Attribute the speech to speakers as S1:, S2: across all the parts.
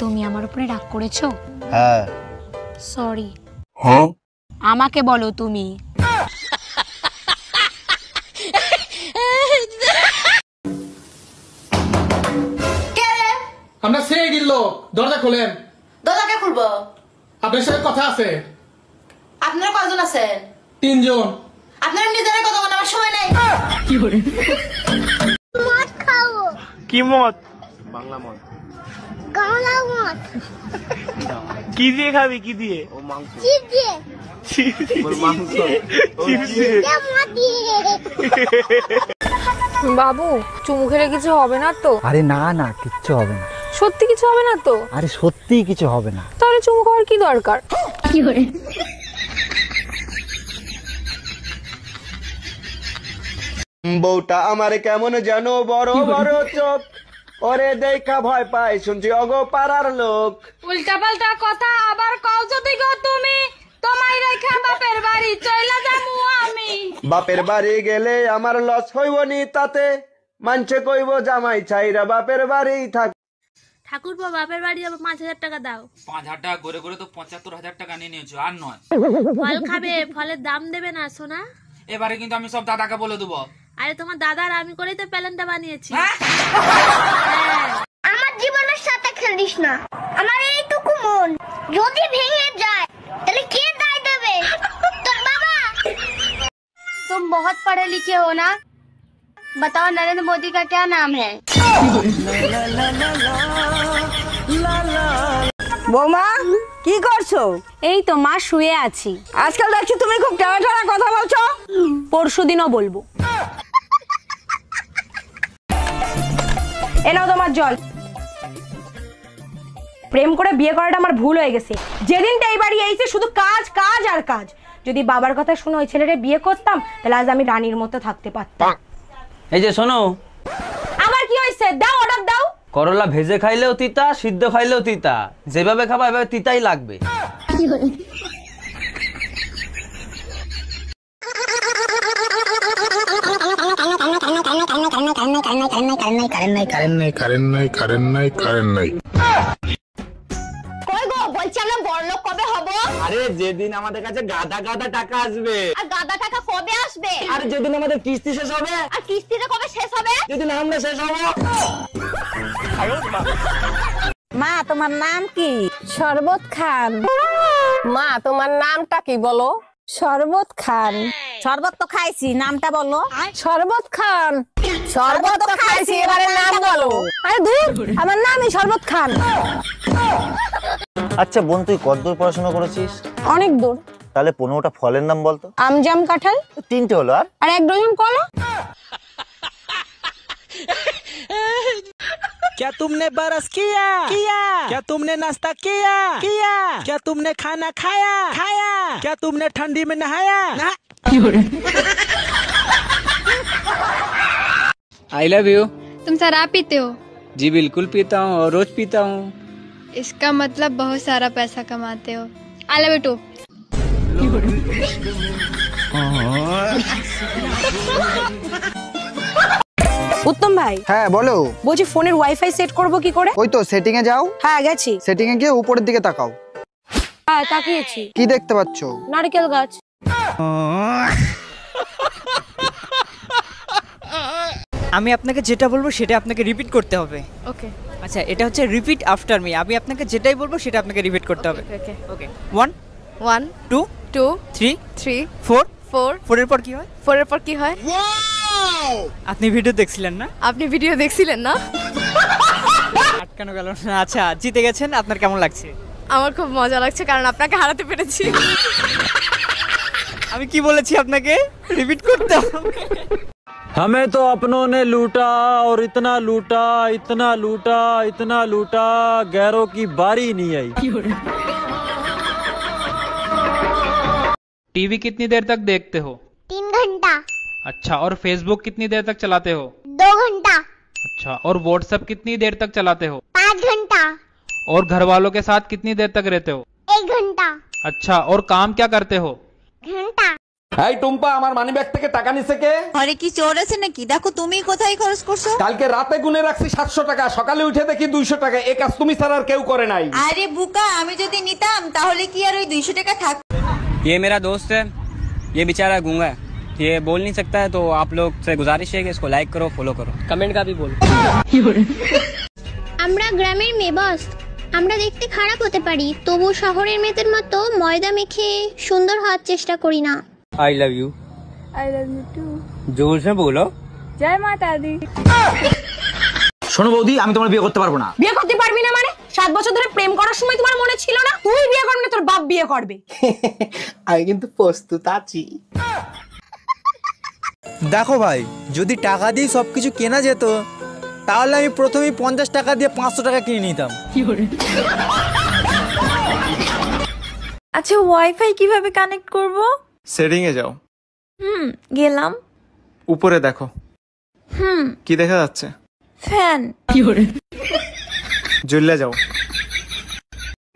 S1: তুমি আমার উপরে রাগ করেছো?
S2: হ্যাঁ।
S1: সরি।
S2: হ্যাঁ?
S1: আমাকে বলো তুমি।
S3: আমরা সেই দিল দরজা খোলেন।
S4: দরজা কে খুলবো?
S3: আপনার সাথে কথা আছে।
S4: আপনারা কয়জন আছেন?
S3: 3 জন।
S4: আপনারা নিজেরা কথা বলার আমার সময় নাই।
S3: কি করে?
S5: মদ খাবো।
S6: কি মদ?
S2: বাংলা মদ।
S5: গাওলা মদ।
S6: কি দিয়ে খাবি? কি দিয়ে?
S2: ও মাংস।
S5: চিপ দিয়ে।
S2: ওর মাংস।
S6: চিপস দিয়ে।
S5: মদ দিয়ে।
S1: বাবু চুমু খেলে কিছু হবে না তো?
S7: আরে না না, কিচ্ছু হবে না।
S1: সত্যি কিছু হবে না তো?
S7: আরে সত্যিই কিছু হবে না।
S1: তাহলে চুমু খাওয়ার কি দরকার? কি করে?
S2: বউটা আমার কেমন যেন বড় বড় চোখ, ওরে দেখা ভয় পায় শুনছি অগো পাড়ার লোক।
S1: উল্টা পাল্টা কথা আবার কও যদি গো তুমি, তোমায় রেখা বাপের বাড়ি চইলা যামু আমি।
S2: বাপের বাড়ি গেলে আমার লস হইব নি তাতে, মানছে কইব জামাই ছাইরা বাপের বাড়ি থাক।
S1: ঠাকুরপো বাপের বাড়ি যাবো, 5,000 টাকা দাও।
S8: 5,000 টাকা করে করে তো 75,000 টাকা নিয়ে নিয়েছো, আর নয়।
S1: ফল খাবে, ফলের দাম দেবে না সোনা?
S8: এবারে কিন্তু আমি সব দাদাকে বলে দেবো।
S1: আরে তোমার দাদার আমি করেই তো প্ল্যানটা বানিয়েছি।
S5: আমার জীবনের সাথে খেলিস না। আমার এইটুকু মন যদি ভেঙে যায় তাহলে কে দায় দেবে? তোর বাবা।
S1: तुम बहुत पढ़े लिखे हो ना? बताओ नरेंद्र मोदी का क्या नाम है?
S4: বৌমা কি করছো?
S1: এই তো মা শুয়ে আছি।
S4: আজকাল দেখছি তুমি খুব টানা টানা কথা বলছো।
S1: পরশুদিনও বলবো।
S4: এ নাও তোমার জল। প্রেম করে বিয়ে করাটা আমার ভুল হয়ে গেছে। যেদিনটা এই বাড়ি এসে শুধু কাজ কাজ আর কাজ। যদি বাবার কথা শুনে ওই ছেলেরে বিয়ে করতাম তাহলে আজ আমি রানীর মতো থাকতে পারতাম।
S9: এই যে শোনো,
S4: আবার কি হয়েছে? দাও অর্ডার দাও।
S9: করলা ভেজে খাইলেও তিতা, সিদ্ধ খাইলেও তিতা, যেভাবে খাবা এভাবে তিতাই লাগবে।
S4: কই গো, বলছি আমরা বড়লোক কবে হব?
S9: আরে যেদিন আমাদের কাছে গাদা গাদা টাকা আসবে।
S4: আর গাদা টাকা কবে আসবে?
S9: আর যেদিন আমাদের কিস্তি শেষ হবে।
S4: আর কিস্তিটা কবে শেষ হবে?
S9: যেদিন আমরা শেষ হবো।
S4: মা তোমার নাম কি?
S1: শরবত খান।
S4: মা তোমার নামটা কি বলো?
S1: শরবত খান।
S4: শরবত তো খাইছি, নামটা বলো।
S1: শরবত খান।
S4: শরবত তো খাইছি, এবারে নাম বলো।
S1: আরে ধুর, আমার নামই শরবত খান।
S2: আচ্ছা বোন, তুই কতদূর পড়াশোনা করেছিস?
S1: অনেক দূর।
S2: তাহলে 15টা ফলের নাম বলতো।
S1: আম জাম কাঁঠাল।
S2: 3টে হলো।
S1: আর 1 ডজন কলা।
S6: क्या तुमने बरस किया? क्या तुमने नाश्ता किया? क्या तुमने खाना खाया? क्या तुमने ठंडी में नहाया?
S10: आई लव यू।
S1: तुम शराब पीते हो?
S10: जी बिल्कुल पीता हूँ और रोज पीता हूँ।
S1: इसका मतलब बहुत सारा पैसा कमाते हो। I love you too.
S4: Uttam ভাই।
S7: হ্যাঁ বলো।
S4: বলছি ফোনের ওয়াইফাই সেট করব কি করে?
S7: ওই তো সেটিং এ যাও।
S4: হ্যাঁ গেছি।
S7: সেটিং এ গিয়ে উপরের দিকে তাকাও।
S4: হ্যাঁ তাকিয়েছি।
S7: কি দেখতে পাচ্ছ?
S4: নারকেল গাছ।
S6: আমি আপনাকে যেটা বলবো সেটা আপনাকে রিপিট করতে হবে।
S4: ওকে।
S6: আচ্ছা, এটা হচ্ছে রিপিট আফটার মি। আমি আপনাকে যেটাই বলবো সেটা আপনাকে রিপিট করতে হবে।
S4: ওকে
S6: ওকে। 1
S4: 1
S6: 2
S4: 2
S6: 3
S4: 3
S6: 4
S4: 4
S6: 4 এর পর কি হয়?
S4: 4 এর পর কি হয়?
S6: আপনি ভিডিও দেখছিলেন না?
S4: আপনি ভিডিও দেখছিলেন না?
S6: আটকানো গেল না। আচ্ছা, জিতে গেছেন, আপনার কেমন লাগছে?
S4: আমার খুব মজা লাগছে কারণ আপনাকে হারাতে পেরেছি।
S6: আমি কি বলেছি আপনাকে? রিপিট করতে হবে।
S10: हमें तो अपनों ने लूटा और इतना लूटा, इतना लूटा, इतना लूटा, गैरों की बारी नहीं आई।
S8: टीवी कितनी देर तक देखते हो?
S5: 3 घंटा।
S8: अच्छा, और फेसबुक कितनी देर तक चलाते हो?
S5: 2 घंटा।
S8: अच्छा, और व्हाट्सएप कितनी देर तक चलाते हो?
S5: 5 घंटा।
S8: और घर वालों के साथ कितनी देर तक रहते हो?
S5: 1 घंटा।
S8: अच्छा, और काम क्या करते हो?
S5: घंटा।
S2: এই টুম্পা, আমার মানিব্যাগ থেকে টাকা নিছে কে?
S1: আরে কি চোর আছে নাকি? দেখো তুমি কোথায় খরচ করছো।
S2: কালকে রাতে গুনে রাখছি 700 টাকা, সকালে উঠে দেখি 200 টাকা। এই কাজ তুমি ছাড়া আর কেউ করে নাই।
S1: আরে বুকা, আমি যদি নিতাম তাহলে কি আর ওই 200 টাকা থাক।
S6: ये मेरा दोस्त है, ये बेचारा गूंगा है, ये बोल नहीं सकता है, तो आप लोग से गुजारिश है कि इसको लाइक करो, फॉलो करो, कमेंट का भी बोलो।
S5: আমরা গ্রামের মেয়ে বস, আমরা দেখতে খারাপ হতে পারি, তবু শহরের মেয়েদের মতো ময়দা মেখে সুন্দর হওয়ার চেষ্টা করি না।
S6: I love you.
S1: I love you too.
S6: जोर से बोलो।
S1: জয় মাতা দি।
S7: শোনো বৌদি, আমি তোমার বিয়ে করতে পারবো না।
S4: বিয়ে করতে পারবি না মানে? 7 বছর ধরে প্রেম করার সময় তোমার মনে ছিল না তুই বিয়ে করবি না, তোর বাপ বিয়ে করবে?
S7: আমি কিন্তু প্রস্তুত আছি। দেখো ভাই, যদি টাকা দিয়ে সবকিছু কেনা যেত তাহলে আমি প্রথমেই 50 টাকা দিয়ে 500 টাকা কিনে নিতাম।
S1: আচ্ছা, ওয়াইফাই কিভাবে কানেক্ট করব?
S3: সেটিং এ যাও,
S1: গেলাম।
S3: উপরে দেখো। কি দেখা যাচ্ছে?
S1: ফ্যান।
S3: জ্বলে যাও।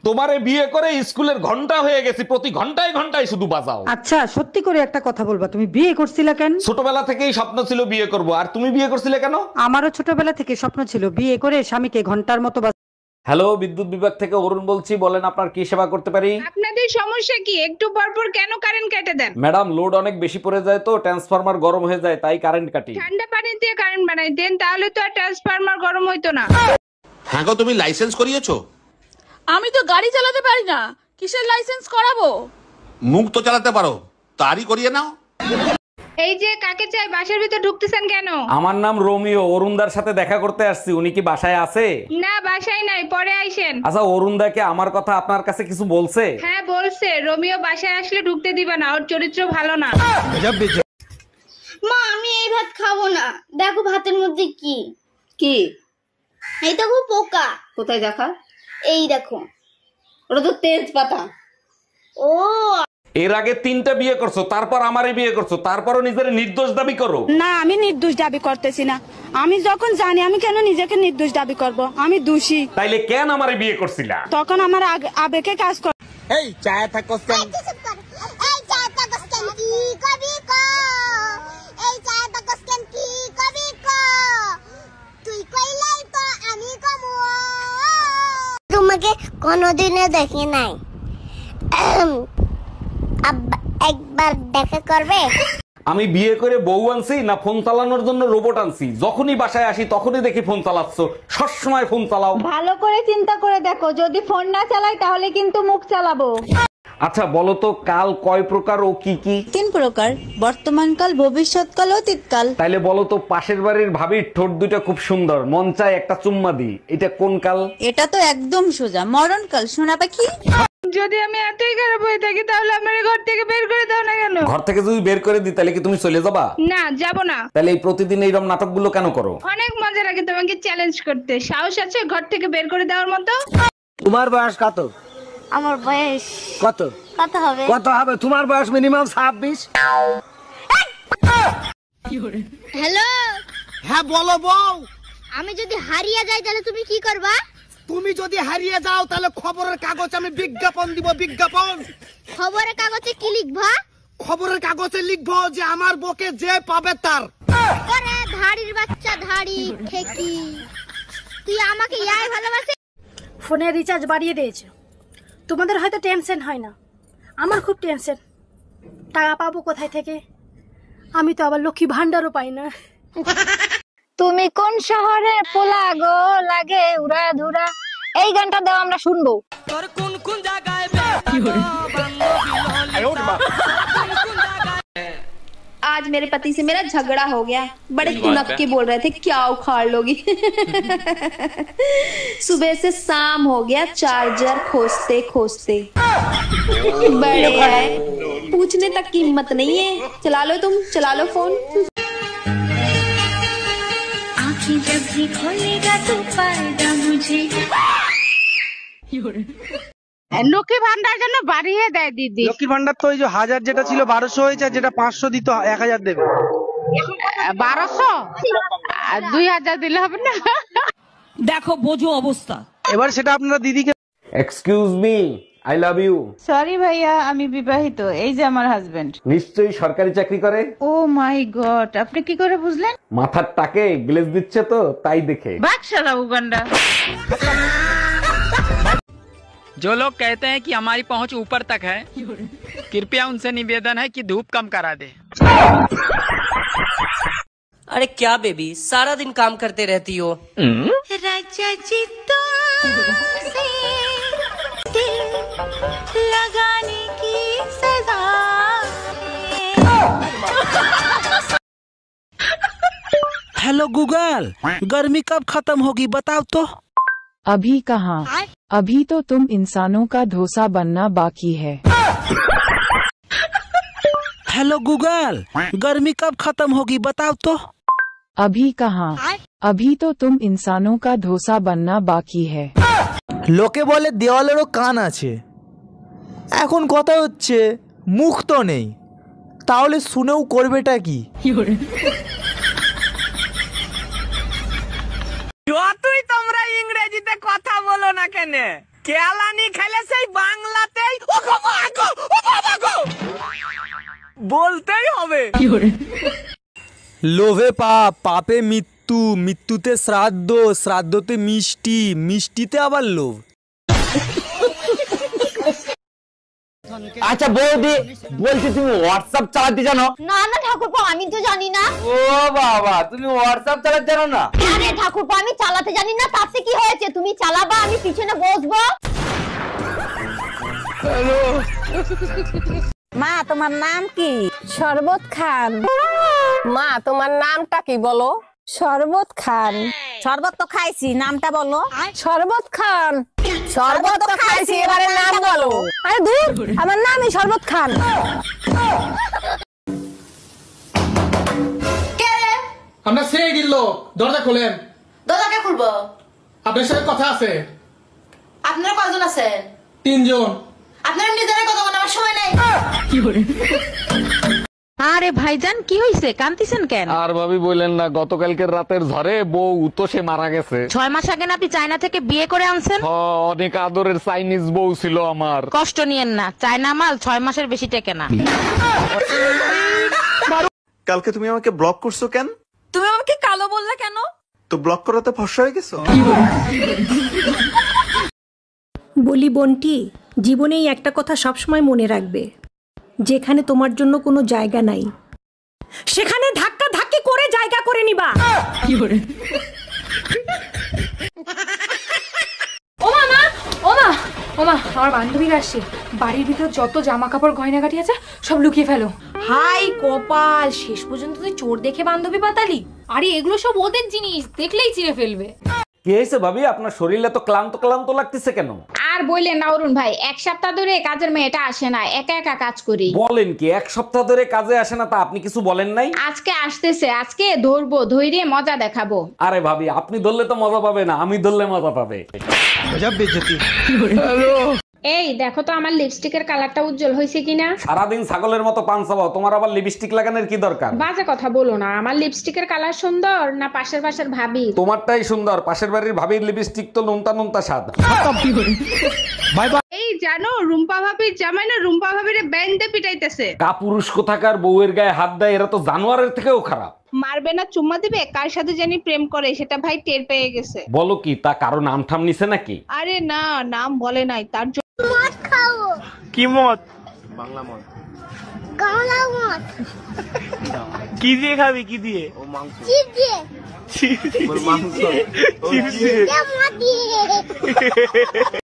S2: তোমারে বিয়ে করে স্কুলের ঘন্টা হয়ে গেছি, প্রতি ঘন্টায় ঘন্টায় শুধু বাজাও।
S11: আচ্ছা, সত্যি করে একটা কথা বলবা, তুমি বিয়ে করছিলা কেন?
S2: ছোটবেলা থেকেই স্বপ্ন ছিল বিয়ে করব। আর তুমি বিয়ে করছিলে কেন?
S11: আমারও ছোটবেলা থেকে স্বপ্ন ছিল বিয়ে করে স্বামীকে ঘন্টার মতো
S2: হ্যালো, বিদ্যুৎ বিভাগ থেকে অরুণ বলছি, বলেন আপনার কি সেবা করতে পারি?
S1: আপনাদের সমস্যা কি? একটু পরপর কেন কারেন্ট কেটে দেন?
S2: ম্যাডাম, লোড অনেক বেশি পড়ে যায় তো ট্রান্সফরমার গরম হয়ে যায়, তাই কারেন্ট কাটি।
S1: ঠান্ডা পানি দিয়ে কারেন্ট বানাই দেন, তাহলে তো আর ট্রান্সফরমার গরম হইতো না।
S8: হ্যাঁ গো, তুমি লাইসেন্স করিয়েছো?
S1: আমি তো গাড়ি চালাতে পারি না, কিসের লাইসেন্স করাবো?
S8: মুখ তো চালাতে পারো, তারই করিয়ে নাও।
S1: এই যে কাকে চাই, বাসার ভিতর ঢুকতেছেন কেন?
S2: আমার নাম রোমিও, অরুণদার সাথে দেখা করতে আসছি। উনি কি বাসায় আছে?
S1: না, বাসায় নাই, পরে আইসেন।
S2: আচ্ছা, অরুণদাকে আমার কথা আপনার কাছে কিছু বলছে?
S1: হ্যাঁ বলছে, রোমিও বাসায় আসলে ঢুকতে দিবা না, ওর চরিত্র ভালো না।
S5: মা, আমি এই ভাত খাবো না। দেখো ভাতের মধ্যে কি কি, এই দেখো পোকা।
S1: কোথায় দেখা?
S5: এই দেখো,
S1: ওটা তো তেজপাতা।
S5: ও
S2: এর আগে 3টা বিয়ে করছো, তারপর আমারই বিয়ে করছো, তারপরও নিজের নির্দোষ দাবি করো।
S11: না, আমি নির্দোষ দাবি করতেছি না। আমি যখন জানি, আমি কেন নিজেকে নির্দোষ দাবি করব? আমি দোষী।
S2: তাইলে কেন আমারে বিয়ে করছিলা?
S11: তখন আমার আবেগে কাজ করে।
S6: এই চায় থাকো
S5: এই চাটা কষ্ট কি কবি কো, এই চাটা কষ্ট কি কবি কো, তুই কইলাই তো আমি কমু। তোমাকে কোনোদিনও দেখি নাই, একবার দেখা করবে?
S2: আমি বিয়ে করে বউ আনছি না ফোন চালানোর জন্য রোবট আনছি? যখনই বাসায় আসি তখনই দেখি ফোন চালাচ্ছ, সবসময় ফোন চালাও।
S1: ভালো করে চিন্তা করে দেখো, যদি ফোন না চালাই তাহলে কিন্তু মুখ চালাবো।
S2: আচ্ছা বলো তো, কাল কয় প্রকার ও কি কি?
S1: 3 প্রকার, বর্তমান কাল, ভবিষ্যৎ কাল, অতীত কাল।
S2: তাইলে বলো তো, পাশের বাড়ির ভাবির ঠোঁট দুটো খুব সুন্দর, মন চায় একটা চুম্মা দিই, এটা কোন কাল?
S1: এটা তো একদম সোজা, মরণ কাল। শোনা পাখি, যদি আমি এতই খারাপ হয়ে থাকি তাহলে আমার ঘর থেকে বের করে দাও না কেন?
S2: ঘর থেকে যদি বের করে দিই তাহলে কি তুমি চলে যাবা?
S1: না, যাব না।
S2: তাহলে এই প্রতিদিন এইরকম নাটকগুলো কেন করো?
S1: অনেক মজা লাগে তোমাকে চ্যালেঞ্জ করতে। সাহস আছে ঘর থেকে বের করে দেওয়ার মতো?
S7: তোমার বয়স কত?
S5: আমার বয়স
S7: কত?
S5: কত হবে?
S7: কত হবে? তোমার বয়স মিনিমাম 26।
S5: হ্যালো,
S7: হ্যাঁ বলো বউ।
S5: আমি যদি হারিয়ে যাই তাহলে তুমি কি করবা?
S7: তুমি যদি হারিয়ে যাও তাহলে খবরের কাগজে আমি বিজ্ঞাপন দিব, বিজ্ঞাপন।
S5: খবরের কাগজে কি লিখবা?
S7: খবরের কাগজে লিখবো যে আমার বউকে যে পাবে তার।
S5: ওরে ধাড়ির বাচ্চা, ধাড়ি ঠেকি, তুই আমাকে ইয়াই ভালোবাসে?
S4: ফোনে রিচার্জ বাড়িয়ে দিয়েছে, তোমাদের হয়তো টেনশন হয় না, আমার খুব টেনশন। টাকা পাবো কোথায় থেকে? আমি তো আবার লক্ষ্মী ভান্ডারও পাই না।
S5: তুমি কোন শহরে পোলা গো লাগে উড়া ধুরা, এই গানটা দাও, আমরা শুনবো।
S6: তোর কোন কোন জায়গায়
S1: आज मेरे पति से मेरा झगड़ा हो गया, बड़े कुनक के बोल रहे थे क्या उखाड़ लोगी। सुबह से शाम हो गया, चार्जर खोजते खोजते। बड़े हैं, पूछने तक की हिम्मत नहीं है। चला लो तुम, चला लो फोन। आँखें जब भी खोलेगा तो पाएगा मुझे।
S11: লক্ষ্মী ভান্ডার জন্য বাড়িয়ে দেয় দিদি। লক্ষ্মী ভান্ডার তো ওই যে 1000 যেটা ছিল 1200 হয়েছে, যেটা 500 দিত 1000 দেবে। 1200 আর 2000 দিলে হবে না? দেখো বোঝো অবস্থা। এবার সেটা আপনারা দিদিকে।
S2: Excuse me, I love you.
S11: Sorry ভাইয়া, আমি বিবাহিত, এই যে আমার হাজবেন্ড।
S2: নিশ্চয়ই সরকারি চাকরি করে।
S11: ও মাই গড, আপনি কি করে বুঝলেন?
S2: মাথার টাকে গ্লেজ দিচ্ছে তো তাই দেখে।
S11: বাকশালা উগান্ডা।
S6: जो लोग कहते हैं कि हमारी पहुंच ऊपर तक है, कृपया उनसे निवेदन है कि धूप कम करा दे।
S12: अरे क्या बेबी, सारा दिन काम करते रहती हो।
S5: राजा जी तुमसे दिल लगाने की सजा
S6: हेलो गूगल, गर्मी कब खत्म होगी बताओ तो।
S13: अभी कहाँ, अभी तो तुम इंसानों का डोसा बनना बाकी है।
S6: हेलो गूगल, गर्मी कब खत्म होगी बताओ तो।
S13: अभी कहाँ, अभी तो तुम इंसानों का डोसा बनना बाकी है।
S7: লোকে বলে দেওয়ালেরও কান আছে, এখন কথা হচ্ছে মুখ তো নেই, তাহলে শুনেও করবেটা কি?
S6: যতই তোমরা ইংরেজিতে কথা বলো না কেন, কেলানি খেলে সেই বাংলাতেই বলতেই হবে।
S7: লোভে পাপ, পাপে মৃত্যু, মৃত্যুতে শ্রাদ্ধ, শ্রাদ্ধতে মিষ্টি, মিষ্টিতে আবার লোভ।
S9: আচ্ছা বৌদি, বলছি তুমি হোয়াটসঅ্যাপ চালাতে জানো?
S5: না না ঠাকুরপো, আমি তো জানি না।
S9: ও বাবা, তুমি হোয়াটসঅ্যাপ চালাতে জানো না?
S5: আরে ঠাকুরপো, আমি চালাতে জানি না, তাতে কি হয়েছে? তুমি চালাবা, আমি পিছনে বসবো।
S14: মা তোমার নাম কি? শরবত খান। মা তোমার নামটা কি বলো? শরবত খান। শরবত তো খাইছি, নামটা বলো। শরবত খান। শরবত তো খাইছি, এবারে নাম বলো। আরে দূর, আমার নামই শরবত খান।
S5: কে?
S15: আমরা সেই গিল্লো, দরজা খোলেন।
S5: দরজা কে খুলবো?
S15: আপনার সাথে কথা আছে।
S5: আপনারা কয়জন আছেন?
S15: 3 জন।
S5: আপনারা নিজেরা কথা বলার সময় নাই।
S11: আরে ভাইজান, কি হইছে? কান্দিছেন কেন?
S16: আর ভাবি বললেন না, গতকালকের রাতের ঝড়ে বউ তো সে মারা গেছে।
S11: 6 মাস আগে না আপনি চায়না থেকে বিয়ে করে আনছেন?
S16: অনেক আদরের চাইনিজ বউ ছিল আমার।
S11: কষ্ট নিয়েন না, চায়না মাল 6 মাসের বেশি টেকে না।
S3: কালকে তুমি আমাকে ব্লক করছো কেন?
S1: তুমি আমাকে কালো বললে কেন?
S3: তো ব্লক করাতে ফর্সা হয়ে গেছো।
S17: বলি বোনটি, জীবনেই একটা কথা সবসময় মনে রাখবে, যেখানে তোমার জন্য কোনো জায়গা নাই সেখানে ধাক্কা ধাক্কি করে জায়গা করে নিবা।
S4: ও মা, ও মা, ও মা, আমার বান্ধবীরা আসছে, বাড়ির ভিতর যত জামা কাপড় গয়নাগাটি আছে সব লুকিয়ে ফেলো। হাই কপাল, শেষ পর্যন্ত তুই চোর দেখে বান্ধবী পাতালি। আরে এগুলো সব ওদের জিনিস, দেখলেই চিনে ফেলবে।
S9: কি হয়েছে ভাবি, আপনার শরীরে তো ক্লান্ত ক্লান্ত লাগতেছে কেন?
S18: আর বললেন না অরুণ ভাই, 1 সপ্তাহ ধরে কাজের মেয়েটা আসে না, একা একা কাজ করি।
S9: বলেন কি, 1 সপ্তাহ ধরে কাজে আসে না? তা আপনি কিছু বলেন নাই?
S18: আজকে আসতেছে, আজকে ধরবো, ধৈর্য মজা দেখাবো।
S9: আরে ভাবি, আপনি ধরলে তো মজা পাবে না, আমি ধরলে মজা পাবে।
S18: এই দেখো তো আমার লিপস্টিকের কালারটা উজ্জ্বল হয়েছে কিনা।
S9: সারাদিন ছাগলের মতো পান চাবাও, তোমার আবার লিপস্টিক লাগানোর কি দরকার?
S18: বাজে কথা বলো না, আমার লিপস্টিকের কালার সুন্দর না পাশের বাসার ভাবি?
S9: তোমারটাই সুন্দর, পাশের বাড়ির ভাবির লিপস্টিক তো নুনতা নুনতা স্বাদ।
S11: এই জানো, রুম্পা ভাবির জামাই না রুম্পা ভাবির ব্যান্ডে পিটাইতেছে।
S9: কাপুরুষ কোথাকার, বউয়ের গায়ে হাত দেয়, এরা তো জানোয়ারের থেকেও খারাপ।
S11: মারবে না চুম্মা দিবে, কার সাথে জানি প্রেম করে, সেটা ভাই টের পেয়ে গেছে।
S9: বলো কি, তা কারো নাম ঠাম নিছে নাকি?
S11: আরে না, নাম বলে নাই, তার জন্য।
S5: মদ খাও।
S16: কি মদ?
S2: বাংলা মদ।
S5: গাওলা মদ।
S16: কি দিয়ে খাবি? কি দিয়ে?
S2: ও মাংস।
S5: চিপ দিয়ে।
S16: চিপ দিয়ে?
S5: মদ দিয়ে।